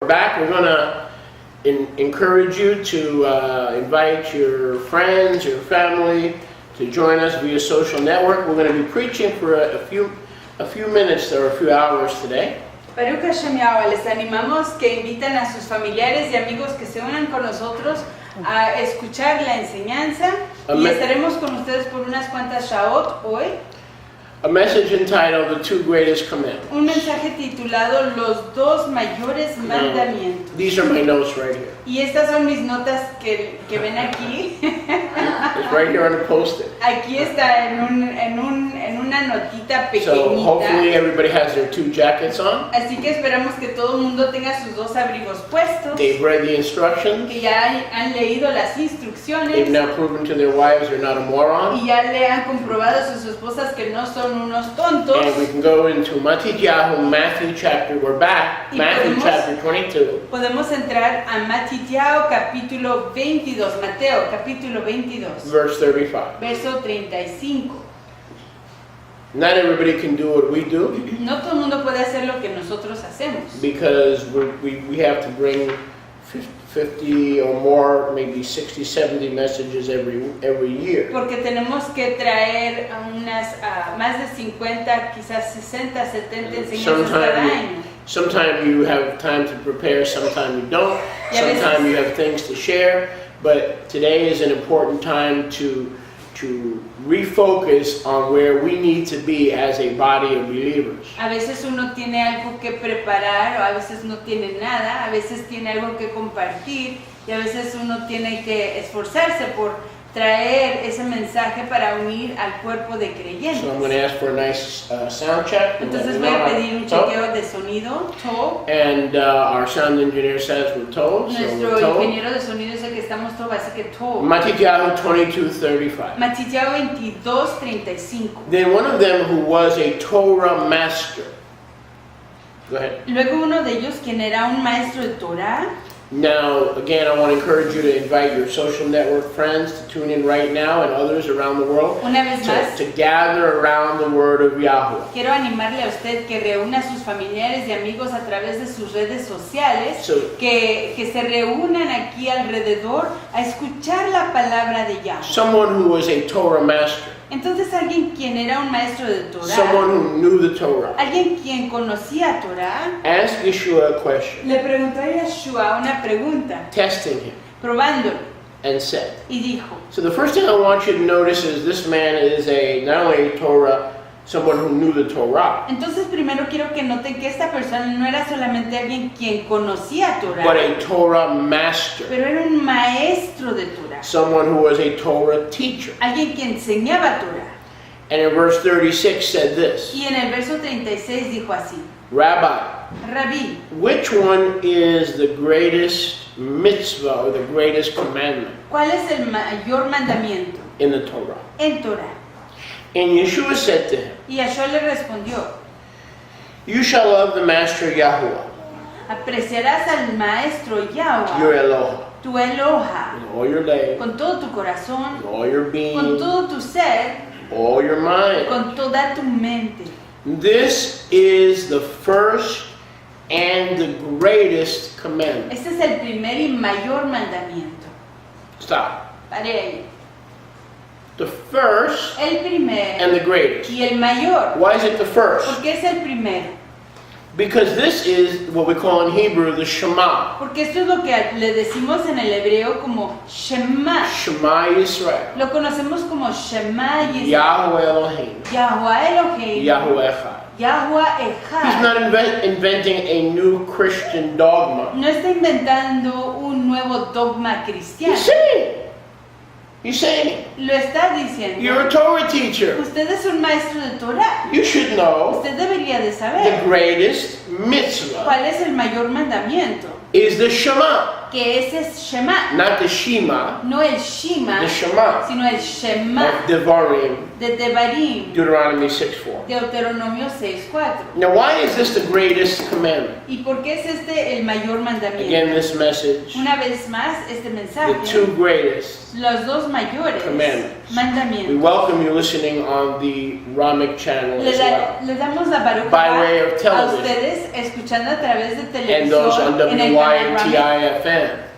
Back, we're going to encourage you to invite your friends, your family to join us via social network. We're going to be preaching for a few minutes or a few hours today. Baruch Hashem Yahweh, les animamos que inviten a sus familiares y amigos que se unan con nosotros a escuchar la enseñanza y estaremos con ustedes por unas cuantas shaot hoy. A message entitled The Two Greatest Commandments. Un mensaje titulado Los dos mayores mandamientos. These are my notes right here. Y estas son mis notas que ven aquí. It's right here on the post-it. Aquí está en una notita pequeñita. So hopefully everybody has their two jackets on. Así que esperamos que todo el mundo tenga sus dos abrigos puestos. They've read the instructions. Que ya han leído las instrucciones. They've now proven to their wives they're not a moron. Y ya le han comprobado a sus esposas que no son unos tontos. And we can go into Matthew chapter. We're back. Matthew chapter 22. Podemos entrar a Matthew capítulo 22. Mateo capítulo 22. Verse 35. Verso 35. Not everybody can do what we do. No todo el mundo puede hacer lo que nosotros hacemos. Because we have to bring 50 or more, maybe 60, 70 messages every year. Porque tenemos que traer unas más de 50, quizás 60, 70 enseñanzas cada año. Sometimes you have time to prepare, sometimes you don't. Sometimes you have things to share. But today is an important time to refocus on where we need to be as a body of believers. A veces uno tiene algo que preparar, o a veces no tiene nada, a veces tiene algo que compartir, y a veces uno tiene que esforzarse por traer ese mensaje para unir al cuerpo de creyentes. So I'm going to ask for a nice sound check. Entonces voy a pedir un chequeo de sonido. And our sound engineer says we're told. Nuestro ingeniero de sonido dice que estamos todos, así que todo. Matthew 22:35. Matthew 22:35. Then one of them who was a Torah master. Go ahead. Luego uno de ellos, quien era un maestro de Torah. Now, again, I want to encourage you to invite your social network friends to tune in right now and others around the world to gather around the word of Yahweh. Quiero animarle a usted que reúna a sus familiares y amigos a través de sus redes sociales, que se reúnan aquí alrededor a escuchar la palabra de Yahweh. Someone who was a Torah master. Entonces alguien quien era un maestro de Torah, someone who knew the Torah, alguien quien conocía Torah, asked Yeshua a question, le preguntó a Yeshua una pregunta, testing him, probándolo, and said, y dijo. So the first thing I want you to notice is this man is not only a Torah, someone who knew the Torah. Entonces primero quiero que noten que esta persona no era solamente alguien quien conocía Torah, but a Torah master. Pero era un maestro de Torah. Someone who was a Torah teacher. Alguien que enseñaba Torah. And in verse 36 said this. Y en el verso 36 dijo así. Rabbi, which one is the greatest mitzvah or the greatest commandment? ¿Cuál es el mayor mandamiento? In the Torah. En Torah. And Yeshua said to him, y Yeshua le respondió, You shall love the master Yahuwah. Apreciarás al maestro Yahweh, your Eloha, tu Eloha, with all your life, con todo tu corazón, with all your being, con todo tu ser, all your mind. con toda tu mente. This is the first and the greatest commandment. Este es el primer y mayor mandamiento. Stop. Pare ahí. The first el primer and the greatest. Y el mayor. Why is it the first? ¿Por qué es el primero? Because this is what we call in Hebrew the Shema. Porque esto es lo que le decimos en el hebreo como Shema. Shema Yisrael. Lo conocemos como Shema Yisrael. Yahweh Elohim. Yahweh Elohim. Yahweh Echad. Yahweh Echad. He's not inventing a new Christian dogma. No está inventando un nuevo dogma cristiano. He's saying, Lo está diciendo. You're a Torah teacher. Usted es un maestro de Torah. You should know. Usted debería de saber. The greatest mitzvah. ¿Cuál es el mayor mandamiento? Is the Shema. Que ese es Shema. Not the Shema. No el Shema. The Shema. Sino el Shema. Of Devarim. De Devarim. Deuteronomy 6:4. Deuteronomio 6:4. Now, why is this the greatest commandment? ¿Y por qué es este el mayor mandamiento? Again, this message. Una vez más, este mensaje. The two greatest Los dos mayores commandments. We mandamientos. welcome you listening on the Ramic channel as well. Le damos la baruch By way of a television. ustedes escuchando a través de And those on televisión en el canal Ramic, WYTI-FM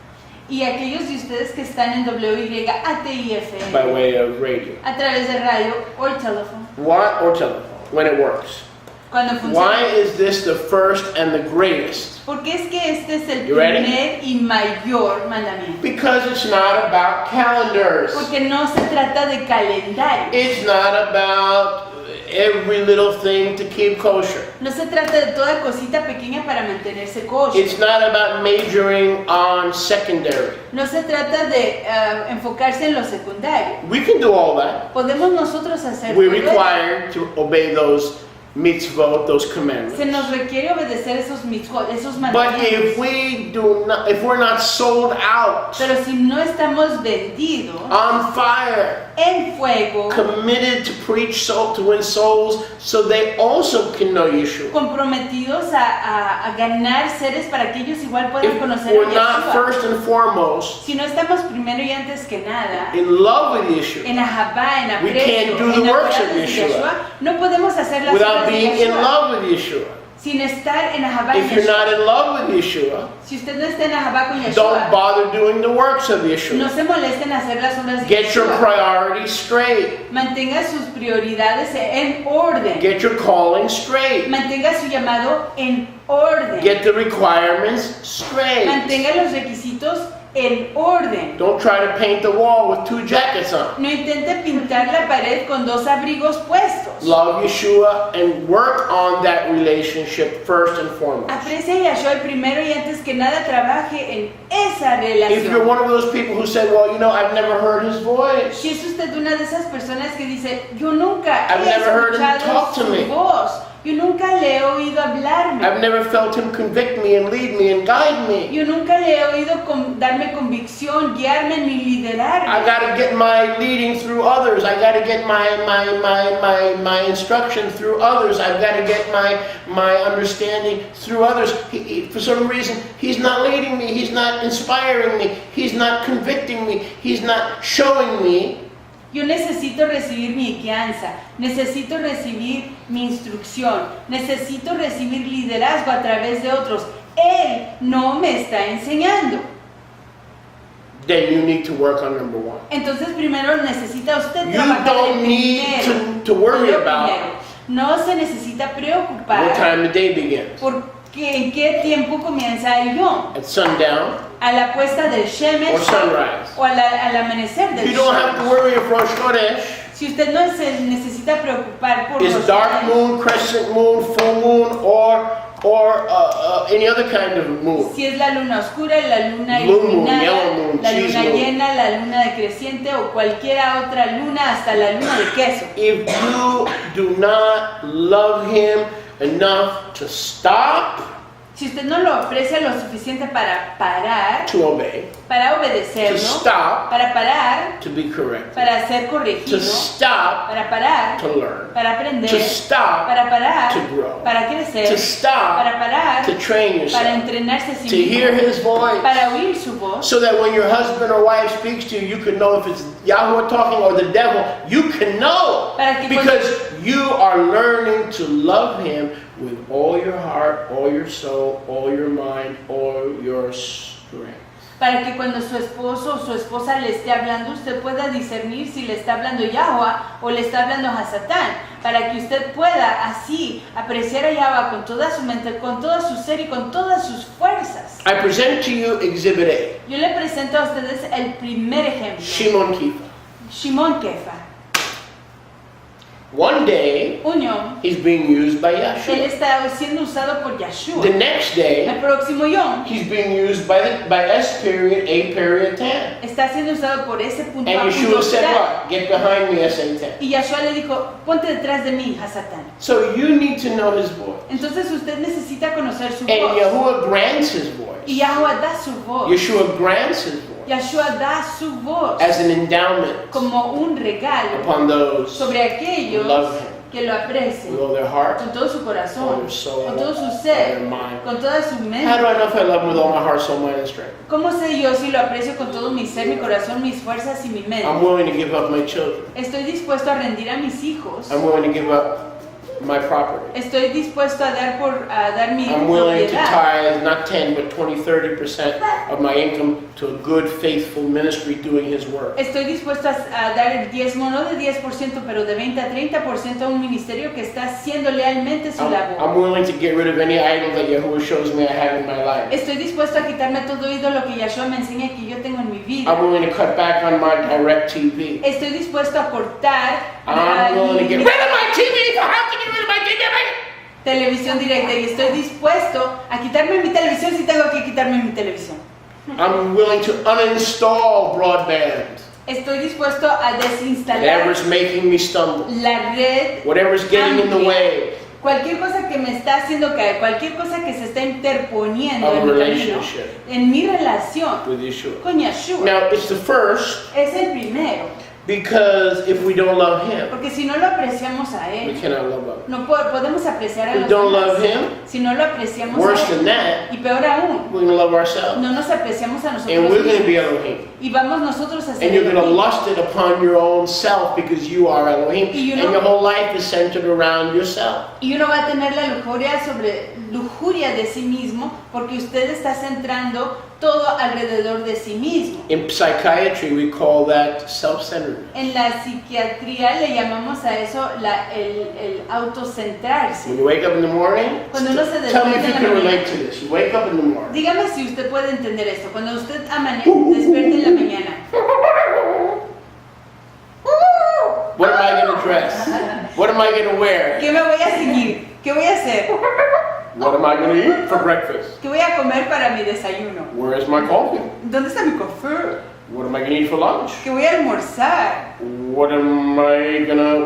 y aquellos de ustedes que están en WYATIFM by way of radio. a través de radio o teléfono What? Or telephone, when it works. cuando Why funciona. is this the first and the greatest? Porque es que este es el You ready? primer y mayor mandamiento. Because it's not about calendars. Porque no se trata de calendario. It's not about every little thing to keep kosher. No se trata de toda cosita pequeña para mantenerse kosher. It's not about majoring on secondary. No se trata de enfocarse en lo secundario. We can do all that. Podemos nosotros hacer We're todo eso. required to obey those mitzvot, those Se commandments. nos requiere obedecer esos mitzvot, esos But mandamientos. if we're not sold out, Pero si no estamos vendidos on fire, en fuego, committed to preach to win souls, so they also can know Yeshua. comprometidos a ganar seres para que ellos igual puedan If conocer a we're not Yeshua. first and foremost Si no estamos primero y antes que nada in love with Yeshua, en ahabá, en We can't aprecio, do the en works of adorar a Yeshua no podemos hacer las without obras de being in Yeshua love with Yeshua. sin estar en ahabá en If you're Yeshua. not in love with Yeshua, Si usted no está en ahabá con don't Yeshua, bother doing the works of no Yeshua. se molesten en hacer las obras de Get your Yeshua. priorities straight. Mantenga sus prioridades en orden. Get your calling straight. Mantenga su llamado en orden. Get the requirements straight. Mantenga los requisitos en orden. Don't try to paint the wall with 2 jackets on. No intente pintar la pared con 2 abrigos puestos. Love Yeshua and work on that relationship first and foremost. Aprecia a Yahshua y primero y antes que nada trabaje en esa If you're relación. one of those people who say, well, I've never heard his voice. Si es usted una de esas personas que dice, yo nunca I've he never heard him escuchado talk to su me. voz, yo nunca le he oído hablarme, I've never felt him convict me and lead me and guide me. yo nunca le he oído darme convicción, guiarme ni I liderarme. got to get my leading through others. I got to get my instruction through others. I've got to get my understanding through others. For some reason, he's not leading me. He's not inspiring me. He's not convicting me. He's not showing me. Yo necesito recibir mi guianza, necesito recibir mi instrucción, necesito recibir liderazgo a través de otros. Él no me está enseñando. Then you need to work on number 1. Entonces primero necesita usted You trabajar don't en need primero. to worry Lo about primero. No se necesita what preocupar time the day begins. porque en qué tiempo comienza el yom. At sundown A la puesta del or Shemesh sunrise. o al amanecer del You don't have to Shemesh. worry if Rosh Chodesh Si usted no se necesita preocupar por is los dark moon, crescent moon, full moon, or any other kind of moon. si es la luna oscura, la luna Blue moon, iluminada, yellow moon, la cheese luna moon. llena, la luna decreciente o cualquiera otra luna, hasta la luna de queso. If you do not love him enough to stop, Si usted no lo aprecia lo suficiente para parar, to obey, para to obedecerlo, stop, para parar, to be correct, para ser to corregido, stop, para parar, to learn, para aprender, to stop, para parar, to grow, para to crecer, stop, para parar, to train para yourself, entrenarse a sí to hear mismo, his voice, para oír su voz, so that when your husband or wife speaks to you, you can know if it's Yahweh talking or the devil. You can know Para que because you are learning to love him with all your heart, all your soul, all your mind, all your strength. para que cuando su esposo o su esposa le esté hablando, usted pueda discernir si le está hablando Yahweh o le está hablando a Satán, para que usted pueda así apreciar a Yahweh con toda su mente, con todo su ser y con todas sus fuerzas. I present to you Exhibit A, Yo le presento a ustedes el primer ejemplo, Shimon Kifa. Shimon Kefa. One day, Un yom, he's being used by él Yahshua. está siendo usado por The Yahshua. next day, El próximo yom, he's being used by S period, A period 10. está siendo usado por ese punto And A, Yeshua punto said tal. what? Get behind me, SA10. Y Yahshua le dijo, ponte detrás de mí, Hasatán. So you need to know his voice. Entonces usted necesita conocer su And voz. Yahuwah grants his Y voice. Yahweh da su voz. Yeshua grants his voice Yahshua da su voz as an endowment como un regalo upon those sobre who aquellos love him. que lo aprecie with all their heart, con todo su all corazón, their soul, con todo su all ser, their mind. con toda su How do mente. I know if I love him with all my heart, soul, mind, and strength? ¿Cómo sé yo si lo aprecio con todo mi ser, mi corazón, mis fuerzas y mi mente? I'm willing to give up my children. Estoy dispuesto a rendir a mis hijos. I'm willing to give up my property. Estoy dispuesto a dar mi I'm willing to propiedad. tithe not 10 but 20, 30% of my income to a good, faithful ministry doing his work. Estoy dispuesto a dar el diezmo, no de 10%, pero de 20 a 30% a un ministerio que está haciendo lealmente su I'm labor. willing to get rid of any idol that Yahuwah shows me I have in my life. Estoy dispuesto a quitarme todo ídolo que Yahshua me enseña que yo tengo en mi vida. I'm willing to cut back on my direct TV. Estoy dispuesto a cortar I'm willing to mi get rid of my TV if I have to get rid of my TV. televisión directa y estoy dispuesto a quitarme mi televisión si tengo que quitarme mi televisión. I'm willing to uninstall broadband. Estoy dispuesto a desinstalar Whatever's making me stumble. la red, Whatever's getting in the way cualquier cosa que me está haciendo caer, cualquier cosa que se está interponiendo of a en mi camino, relationship en mi relación with Yeshua. con Yahshua. Now, it's the first Es el primero, because if we don't love him, porque si no lo apreciamos a we Él, cannot love others. no podemos apreciar a If we los don't demás. love him, Si no lo apreciamos worse a than Él, that, y peor aún, we're going to love ourselves. no nos apreciamos a And nosotros we're going to be mismos. Elohim. Y vamos nosotros a ser And you're going to Elohim. lust it upon your own self because you are Elohim. Y And your whole life is centered around yourself. Y uno va a tener la lujuria de sí mismo porque usted está centrando todo alrededor de sí mismo. In psychiatry, we call that self-centeredness. En la psiquiatría le llamamos a eso el autocentrarse. When you wake up in the morning, Cuando uno se tell me if despierta you en la can mañana. relate to this. You wake up in the morning. Dígame si usted puede entender esto. Cuando usted despierta en la mañana, What am I going to dress? What am I going to wear? ¿qué me voy a seguir? ¿Qué voy a hacer? What am I going to eat for breakfast? ¿Qué voy a comer para mi desayuno? Where is my coffee? ¿Dónde está mi café? What am I going to eat for lunch? ¿Qué voy a almorzar? What am I gonna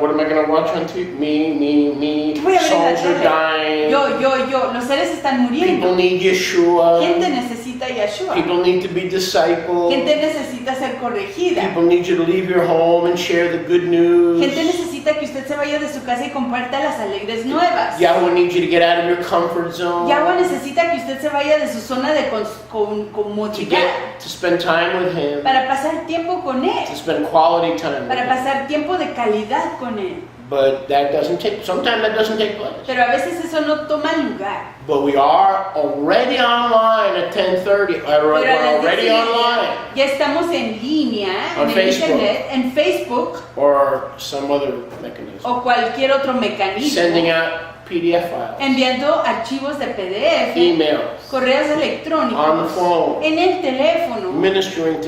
watch on TV? Me. ¿Qué voy a ver en la Souls are tele? dying. Yo. Los seres están muriendo. People need Yeshua. Gente necesita Yahshua. People need to be discipled. Gente necesita ser corregida. People need you to leave your home and share the good news. Gente necesita que usted se vaya de su casa y comparta las alegres nuevas. Yahweh needs you to get out of your comfort zone. Yahweh necesita que usted se vaya de su zona de To comodidad spend time with Him. para pasar tiempo con Él, To spend quality time with para Him. pasar tiempo de calidad con Él. But sometimes that doesn't take place. Pero a veces eso no toma lugar. But we are already online at 10:30. Pero We're a las already 10:30 online. ya estamos en línea, On en el Facebook. internet, en Facebook Or some other mechanism. o cualquier otro mecanismo, Sending out PDF files. enviando archivos de PDF, Emails. correos On the electrónicos, phone. en el teléfono, Ministering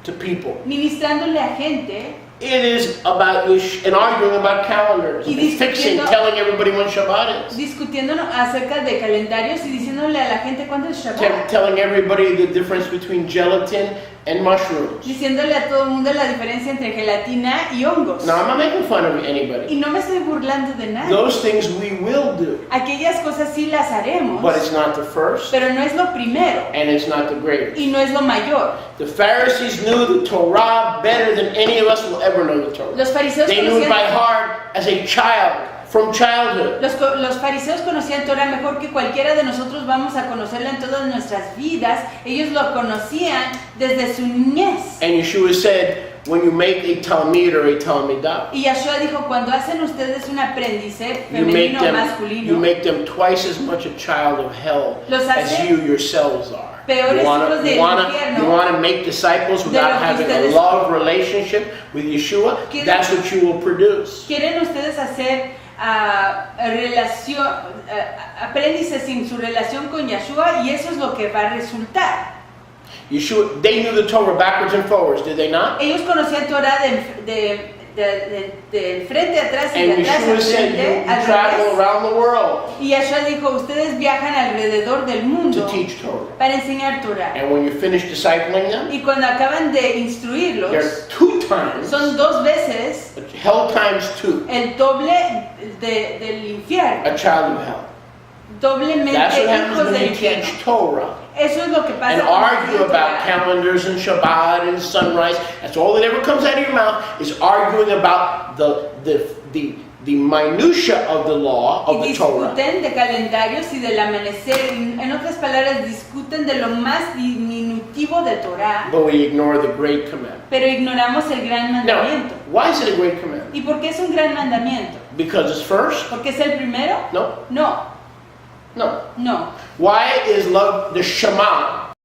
to people. ministrándole a gente. It is about and arguing about calendars. Y And fixing, discutiendo- telling everybody when Shabbat is. Discutiendo acerca de calendarios y diciéndole a la gente cuándo es Shabbat. Telling everybody the difference between gelatin and mushrooms. Diciéndole a todo el mundo la diferencia entre gelatina y hongos. Now, I'm not making fun of anybody. Y no me estoy burlando de nada. Those things we will do. Aquellas cosas sí las haremos, But it's not the first, pero no es lo primero and it's not the greatest. y no es lo mayor. The Pharisees knew the Torah better than any of us will ever know the Torah. Los fariseos They knew it by conocían, heart as a child, from childhood. los fariseos conocían Torah mejor que cualquiera de nosotros vamos a conocerla en todas nuestras vidas. Ellos lo conocían desde su niñez. And Yeshua said, when you make a Talmid or a Talmidah, Y Yahshua dijo, cuando hacen ustedes un aprendiz you make femenino o masculino, them twice as much a child of hell Los as hace you yourselves are. peores hijos del infierno you wanna make disciples de without lo que having a ustedes love relationship with Yeshua? Quieren- That's what you will produce. ¿quieren ustedes hacer aprendices sin su relación con Yahshua? Y eso es lo que va a resultar. Yeshua, they knew the Torah backwards and forwards, did they not? Ellos conocían Torah de frente a atrás y de And atrás Yeshua a said, frente, you al travel revés. around the world Y Yahshua dijo, ustedes viajan alrededor del mundo to teach Torah. para enseñar Torah. And when you finish discipling them, Y cuando acaban de instruirlos, there's 2 times, son 2 veces hell times 2, el doble del infierno. a child of hell. Doblemente That's what happens hijos when del you infierno. teach Torah Eso es lo que pasa and cuando argue estudian about Torah. calendars and Shabbat and sunrise. That's all that ever comes out of your mouth is arguing about the the minutia of the law of Y the Torah, discuten de calendarios y del amanecer. En otras palabras, discuten de lo más diminutivo de Torah, but we ignore the great commandment. pero ignoramos el gran Now, mandamiento. why is it a great commandment? ¿Y por qué es un gran mandamiento? Because it's first? ¿Porque es el primero? No, No, no. no. Why is love the Shema